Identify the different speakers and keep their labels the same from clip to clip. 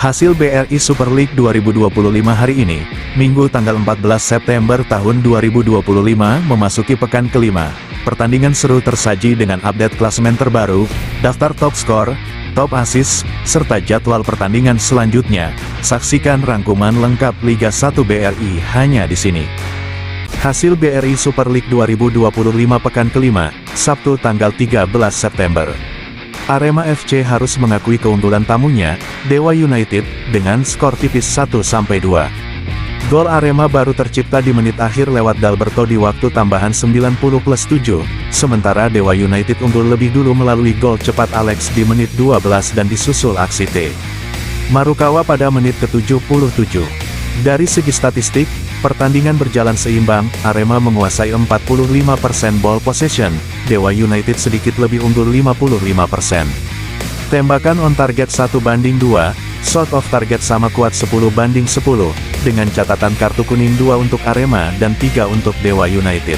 Speaker 1: Hasil BRI Super League 2025 hari ini, Minggu tanggal 14 September tahun 2025 memasuki pekan kelima. Pertandingan seru tersaji dengan update klasemen terbaru, daftar top skor, top assist, serta jadwal pertandingan selanjutnya. Saksikan rangkuman lengkap Liga 1 BRI hanya di sini. Hasil BRI Super League 2025 pekan kelima, Sabtu tanggal 13 September. Arema FC harus mengakui keunggulan tamunya, Dewa United, dengan skor tipis 1-2. Gol Arema baru tercipta di menit akhir lewat Dalberto di waktu tambahan 90+7, sementara Dewa United unggul lebih dulu melalui gol cepat Alex di menit 12 dan disusul aksi T. Marukawa pada menit ke-77. Dari segi statistik, pertandingan berjalan seimbang, Arema menguasai 45% ball possession, Dewa United sedikit lebih unggul 55%. Tembakan on target 1-2, shot off target sama kuat 10-10, dengan catatan kartu kuning 2 untuk Arema dan 3 untuk Dewa United.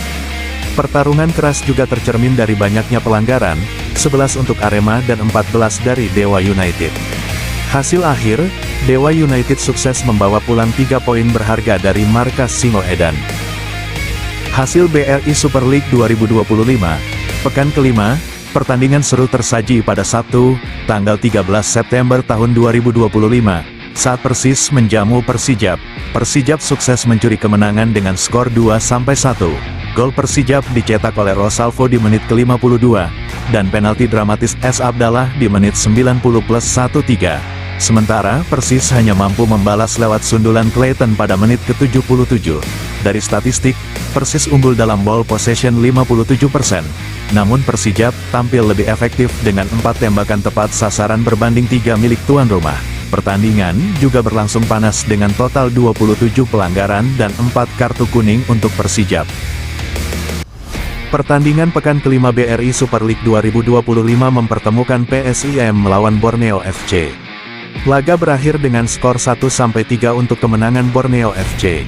Speaker 1: Pertarungan keras juga tercermin dari banyaknya pelanggaran, 11 untuk Arema dan 14 dari Dewa United. Hasil akhir, Dewa United sukses membawa pulang 3 poin berharga dari markas Singoedan. Hasil BRI Super League 2025, pekan kelima, pertandingan seru tersaji pada Sabtu, tanggal 13 September tahun 2025, saat Persis menjamu Persijap. Persijap sukses mencuri kemenangan dengan skor 2-1. Gol Persijap dicetak oleh Rosalvo di menit ke-52, dan penalti dramatis S. Abdallah di menit 90+13. Sementara, Persis hanya mampu membalas lewat sundulan Clayton pada menit ke-77. Dari statistik, Persis unggul dalam ball possession 57%. Namun Persijap tampil lebih efektif dengan 4 tembakan tepat sasaran berbanding 3 milik tuan rumah. Pertandingan juga berlangsung panas dengan total 27 pelanggaran dan 4 kartu kuning untuk Persijap. Pertandingan pekan kelima BRI Super League 2025 mempertemukan PSIM melawan Borneo FC. Laga berakhir dengan skor 1-3 untuk kemenangan Borneo FC.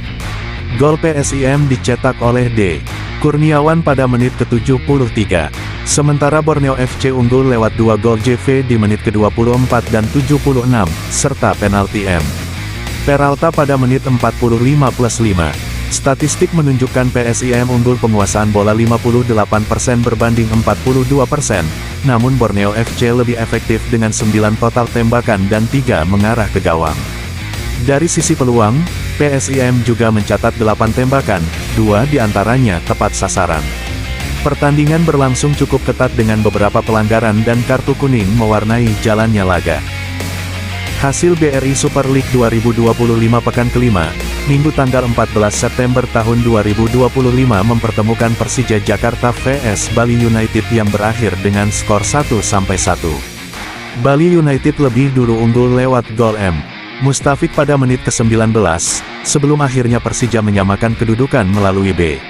Speaker 1: Gol PSIM dicetak oleh D. Kurniawan pada menit ke-73. Sementara Borneo FC unggul lewat 2 gol JV di menit ke-24 dan 76, serta penalti M. Peralta pada menit 45+5. Statistik menunjukkan PSIM unggul penguasaan bola 58% berbanding 42%, namun Borneo FC lebih efektif dengan 9 total tembakan dan 3 mengarah ke gawang. Dari sisi peluang, PSIM juga mencatat 8 tembakan, 2 diantaranya tepat sasaran. Pertandingan berlangsung cukup ketat dengan beberapa pelanggaran dan kartu kuning mewarnai jalannya laga. Hasil BRI Super League 2025 pekan kelima, Minggu tanggal 14 September tahun 2025 mempertemukan Persija Jakarta vs Bali United yang berakhir dengan skor 1-1. Bali United lebih dulu unggul lewat gol M. Mustafik pada menit ke-19, sebelum akhirnya Persija menyamakan kedudukan melalui B.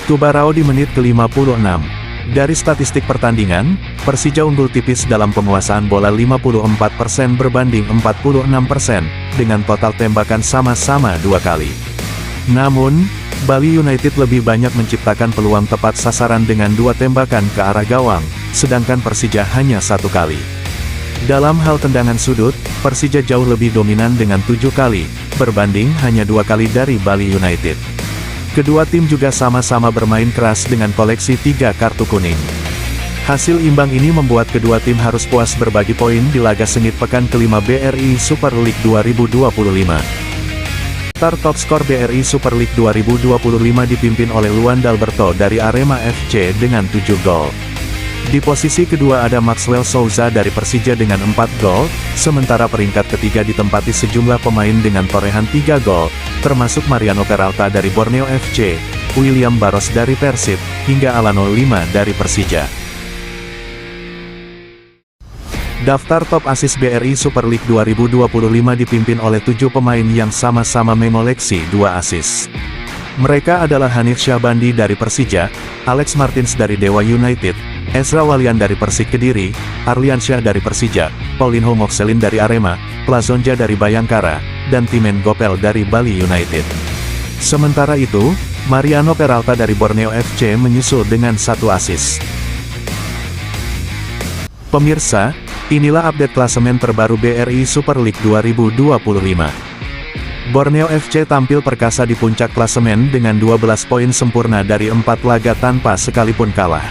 Speaker 1: Tubarao di menit ke-56. Dari statistik pertandingan, Persija unggul tipis dalam penguasaan bola 54% berbanding 46%, dengan total tembakan sama-sama 2 kali. Namun, Bali United lebih banyak menciptakan peluang tepat sasaran dengan 2 tembakan ke arah gawang, sedangkan Persija hanya 1 kali. Dalam hal tendangan sudut, Persija jauh lebih dominan dengan 7 kali, berbanding hanya 2 kali dari Bali United. Kedua tim juga sama-sama bermain keras dengan koleksi 3 kartu kuning. Hasil imbang ini membuat kedua tim harus puas berbagi poin di laga sengit pekan kelima BRI Super League 2025. Daftar top skor BRI Super League 2025 dipimpin oleh Luan Dalberto dari Arema FC dengan 7 gol. Di posisi kedua ada Maxwell Souza dari Persija dengan 4 gol, sementara peringkat ketiga ditempati sejumlah pemain dengan torehan 3 gol, termasuk Mariano Peralta dari Borneo FC, William Barros dari Persib, hingga Alano 5 dari Persija. Daftar top assist BRI Super League 2025 dipimpin oleh 7 pemain yang sama-sama mengoleksi 2 assist. Mereka adalah Hanif Syahbandi dari Persija, Alex Martins dari Dewa United, Ezra Walian dari Persik Kediri, Arliansyah dari Persija, Paulinho Moxelin dari Arema, Plazonja dari Bayangkara, dan Timen Gopel dari Bali United. Sementara itu, Mariano Peralta dari Borneo FC menyusul dengan 1 assist. Pemirsa, Inilah update klasemen terbaru BRI Super League 2025. Borneo FC tampil perkasa di puncak klasemen dengan 12 poin sempurna dari 4 laga tanpa sekalipun kalah.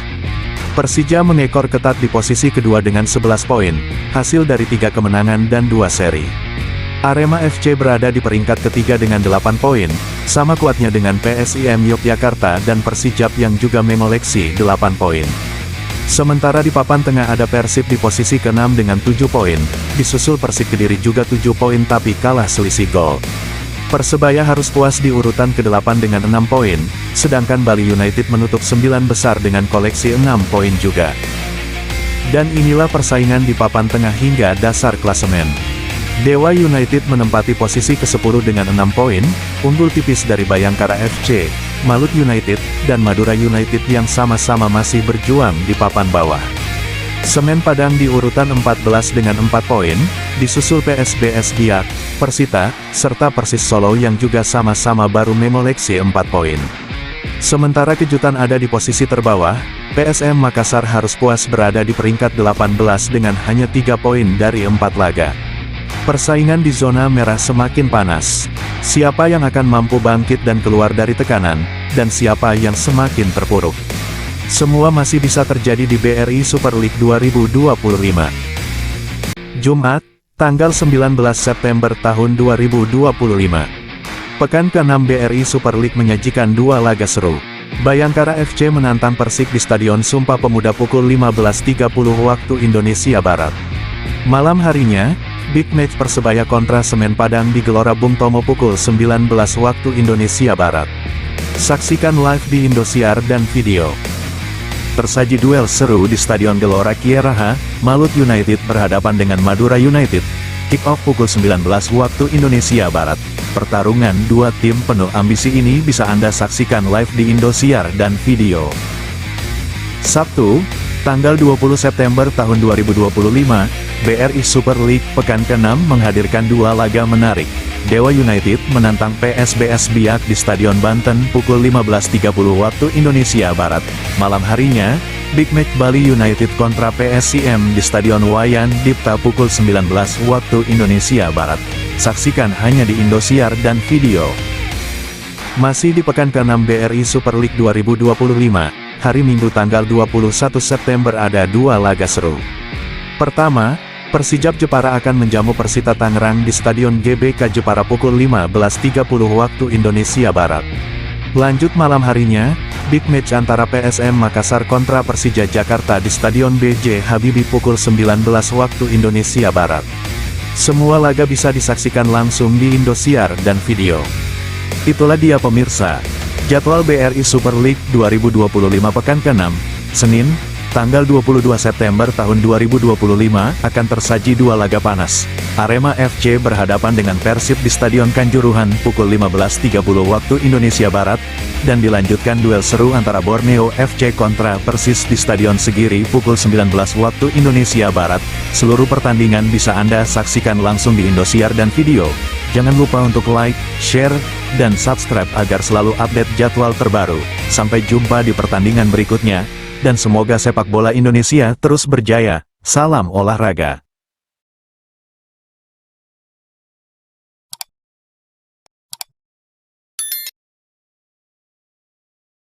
Speaker 1: Persija mengekor ketat di posisi kedua dengan 11 poin, hasil dari 3 kemenangan dan 2 seri. Arema FC berada di peringkat ketiga dengan 8 poin, sama kuatnya dengan PSIM Yogyakarta dan Persijap yang juga mengoleksi 8 poin. Sementara di papan tengah ada Persib di posisi ke-6 dengan 7 poin, disusul Persik Kediri juga 7 poin tapi kalah selisih gol. Persebaya harus puas di urutan ke-8 dengan 6 poin, sedangkan Bali United menutup 9 besar dengan koleksi 6 poin juga. Dan inilah persaingan di papan tengah hingga dasar klasemen. Dewa United menempati posisi ke-10 dengan 6 poin, unggul tipis dari Bayangkara FC, Malut United, dan Madura United yang sama-sama masih berjuang di papan bawah. Semen Padang di urutan 14 dengan 4 poin, disusul PSBS Biak, Persita, serta Persis Solo yang juga sama-sama baru mengoleksi 4 poin. Sementara kejutan ada di posisi terbawah, PSM Makassar harus puas berada di peringkat 18 dengan hanya 3 poin dari 4 laga. Persaingan di zona merah semakin panas. Siapa yang akan mampu bangkit dan keluar dari tekanan, dan siapa yang semakin terpuruk? Semua masih bisa terjadi di BRI Super League 2025. Jumat, tanggal 19 September tahun 2025. Pekan ke-6 BRI Super League menyajikan 2 laga seru. Bayangkara FC menantang Persik di Stadion Sumpah Pemuda pukul 15.30 waktu Indonesia Barat. Malam harinya, Big Match Persebaya kontra Semen Padang di Gelora Bung Tomo pukul 19 waktu Indonesia Barat. Saksikan live di Indosiar dan video. Tersaji duel seru di Stadion Gelora Kieraha, Malut United berhadapan dengan Madura United. Kick-off pukul 19 waktu Indonesia Barat. Pertarungan dua tim penuh ambisi ini bisa Anda saksikan live di Indosiar dan video. Sabtu, tanggal 20 September tahun 2025, BRI Super League Pekan ke-6 menghadirkan 2 laga menarik. Dewa United menantang PSBS Biak di Stadion Banten pukul 15.30 waktu Indonesia Barat. Malam harinya, Big Match Bali United kontra PSIM di Stadion Wayan Dipta pukul 19 waktu Indonesia Barat. Saksikan hanya di Indosiar dan video. Masih di Pekan ke-6 BRI Super League 2025, hari Minggu tanggal 21 September ada 2 laga seru. Pertama, Persijap Jepara akan menjamu Persita Tangerang di Stadion GBK Jepara pukul 15.30 waktu Indonesia Barat. Lanjut malam harinya, Big Match antara PSM Makassar kontra Persija Jakarta di Stadion BJ Habibie pukul 19 waktu Indonesia Barat. Semua laga bisa disaksikan langsung di Indosiar dan video. Itulah dia pemirsa, jadwal BRI Super League 2025 Pekan ke-6, Senin, tanggal 22 September tahun 2025 akan tersaji 2 laga panas. Arema FC berhadapan dengan Persib di Stadion Kanjuruhan pukul 15.30 waktu Indonesia Barat, dan dilanjutkan duel seru antara Borneo FC kontra Persis di Stadion Segiri pukul 19 waktu Indonesia Barat. Seluruh pertandingan bisa Anda saksikan langsung di Indosiar dan video. Jangan lupa untuk like, share, dan subscribe agar selalu update jadwal terbaru. Sampai jumpa di pertandingan berikutnya. Dan semoga sepak bola Indonesia terus berjaya. Salam olahraga.